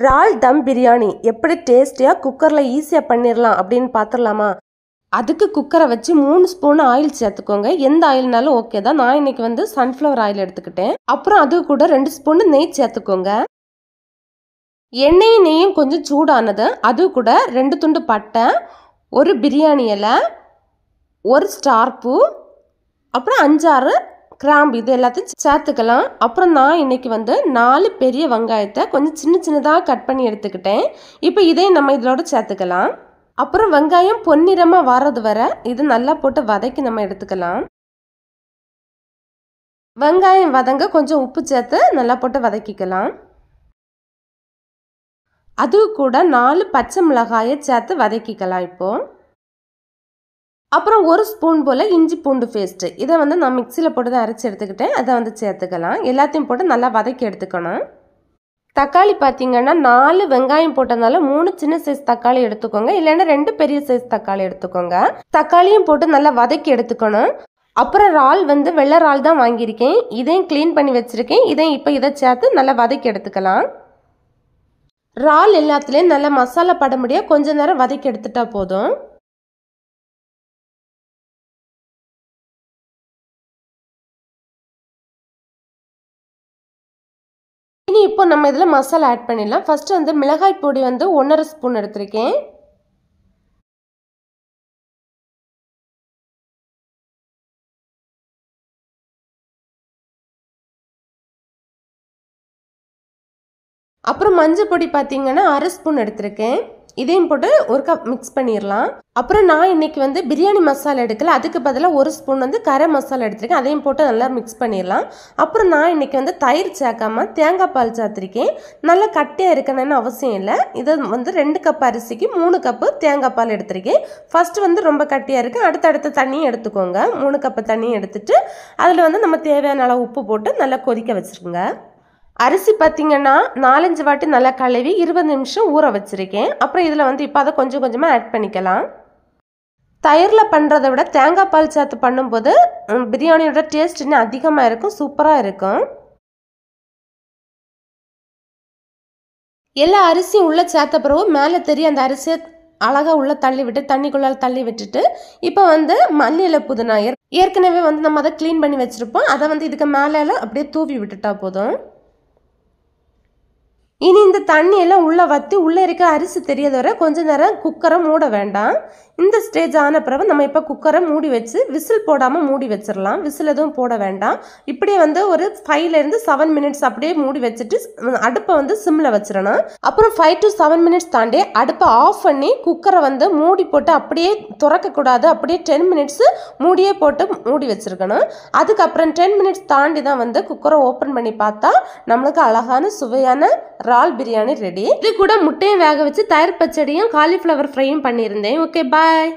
இறால் தம் பிரியாணி எப்படி டேஸ்டியாக குக்கரில் ஈஸியாக பண்ணிடலாம் அப்படின்னு பார்த்துடலாமா? அதுக்கு குக்கரை வச்சு 3 ஸ்பூன் ஆயில் சேர்த்துக்கோங்க. எந்த ஆயில்னாலும் ஓகே தான். நான் இன்னைக்கு வந்து சன்ஃப்ளவர் ஆயில் எடுத்துக்கிட்டேன். அப்புறம் அது கூட 2 ஸ்பூன் நெய் சேர்த்துக்கோங்க. எண்ணெயும் நெய்யும் கொஞ்சம் சூடானது. அது கூட 2 துண்டு பட்டை, ஒரு பிரியாணி இலை, ஒரு ஸ்டார் பூ, அப்புறம் 5-6 கிராம்பு இது எல்லாத்தையும் சேர்த்துக்கலாம். அப்புறம் நான் இன்னைக்கு வந்து 4 பெரிய வெங்காயத்தை கொஞ்சம் சின்னதாக கட் பண்ணி எடுத்துக்கிட்டேன். இப்போ இதையும் நம்ம இதோட சேர்த்துக்கலாம். அப்புறம் வெங்காயம் பொன்னிறமாக வர்றது வரை இது நல்லா போட்டு வதக்கி நம்ம எடுத்துக்கலாம். வெங்காயம் வதங்க கொஞ்சம் உப்பு சேர்த்து நல்லா போட்டு வதக்கிக்கலாம். அது கூட 4 பச்சை மிளகாயை சேர்த்து வதக்கிக்கலாம். இப்போ அப்புறம் 1 ஸ்பூன் போல் இஞ்சி பூண்டு பேஸ்ட்டு இதை வந்து நான் மிக்சியில் போட்டு தான் அரைச்சி எடுத்துக்கிட்டேன். அதை வந்து சேர்த்துக்கலாம். எல்லாத்தையும் போட்டு நல்லா வதக்கி எடுத்துக்கணும். தக்காளி பார்த்தீங்கன்னா 4 வெங்காயம் போட்டதுனால 3 சின்ன சைஸ் தக்காளி எடுத்துக்கோங்க. இல்லைன்னா 2 பெரிய சைஸ் தக்காளி எடுத்துக்கோங்க. தக்காளியும் போட்டு நல்லா வதக்கி எடுத்துக்கணும். அப்புறம் இறால் வந்து வெள்ளை இறால் தான் வாங்கியிருக்கேன். இதையும் க்ளீன் பண்ணி வச்சுருக்கேன். இதை சேர்த்து நல்லா வதக்கி எடுத்துக்கலாம். இறால் எல்லாத்துலேயும் நல்லா மசாலா பட முடிய கொஞ்ச நேரம் வதக்கி எடுத்துட்டா போதும். இனி இப்போ நம்ம இதில் மசாலா ஆட் பண்ணிடலாம். ஃபர்ஸ்ட் வந்து மிளகாய் பொடி வந்து 1.5 ஸ்பூன் எடுத்திருக்கேன். அப்புறம் மஞ்சள் பொடி பார்த்தீங்கன்னா 1/2 ஸ்பூன் எடுத்திருக்கேன். இதையும் போட்டு ஒரு கப் மிக்ஸ் பண்ணிடலாம். அப்புறம் நான் இன்னைக்கு வந்து பிரியாணி மசாலா எடுக்கல. அதுக்கு பதிலாக 1 ஸ்பூன் வந்து கரம் மசாலா எடுத்திருக்கேன். அதையும் போட்டு நல்லா மிக்ஸ் பண்ணிடலாம். அப்புறம் நான் இன்னைக்கு வந்து தயிர் சேர்க்காம தேங்காய் பால் சேர்த்துருக்கேன். நல்லா கட்டியாக இருக்கணும்னு அவசியம் இல்லை. இதை வந்து 2 கப் அரிசிக்கு 3 கப்பு தேங்காய் பால் எடுத்திருக்கேன். ஃபர்ஸ்ட் வந்து ரொம்ப கட்டியாக இருக்குது. அடுத்தடுத்த தண்ணியும் எடுத்துக்கோங்க. 3 கப்பு தண்ணியும் எடுத்துட்டு அதில் வந்து நம்ம தேவையான அளவு உப்பு போட்டு நல்லா கொதிக்க வச்சுருங்க. அரிசி பார்த்தீங்கன்னா 4-5 வாட்டி நல்லா கழுவி 20 நிமிஷம் ஊற வச்சுருக்கேன். அப்புறம் இதில் வந்து இப்போ அதை கொஞ்சம் கொஞ்சமாக ஆட் பண்ணிக்கலாம். தயிரில் பண்ணுறதை விட தேங்காய் பால் சேர்த்து பண்ணும்போது பிரியாணியோட டேஸ்ட் இன்னும் அதிகமாக இருக்கும். சூப்பராக இருக்கும். எல்லா அரிசியும் உள்ளே சேர்த்த பிறகு மேலே தெரிய அந்த அரிசியை அழகாக உள்ளே தள்ளி விட்டு தண்ணிக்குள்ளால் தள்ளி விட்டுட்டு இப்போ வந்து மல்லி இலை புதினா ஏற்கனவே வந்து நம்ம அதை க்ளீன் பண்ணி வச்சுருப்போம். அதை வந்து இதுக்கு மேலே அப்படியே தூவி விட்டுட்டா போதும். இனி இந்த தண்ணியெல்லாம் உள்ளே வற்றி உள்ளே இருக்க அரிசி தெரியத வரை கொஞ்ச நேரம் குக்கரை மூட வேண்டாம். இந்த ஸ்டேஜ் ஆன பிறகு நம்ம இப்போ குக்கரை மூடி வச்சு விசில் போடாமல் மூடி வச்சிடலாம். விசில் எதுவும் போட வேண்டாம். இப்படியே வந்து ஒரு 5 to 7 மினிட்ஸ் அப்படியே மூடி வச்சுட்டு அடுப்பை வந்து சிம்மில் வச்சிடணும். அப்புறம் 5 to 7 மினிட்ஸ் தாண்டி அடுப்பை ஆஃப் பண்ணி குக்கரை வந்து மூடி போட்டு அப்படியே திறக்கக்கூடாது. அப்படியே 10 மினிட்ஸ் மூடியே போட்டு மூடி வச்சிருக்கணும். அதுக்கப்புறம் 10 மினிட்ஸ் தாண்டி தான் வந்து குக்கரை ஓப்பன் பண்ணி பார்த்தா நம்மளுக்கு அழகான சுவையான இறால் பிரியாணி ரெடி. இது கூட முட்டையும் வேக வச்சு தயிர் பச்சடியும் காலிஃப்ளவர் ஃப்ரையும் பண்ணியிருந்தேன். ஓகே, பாய்.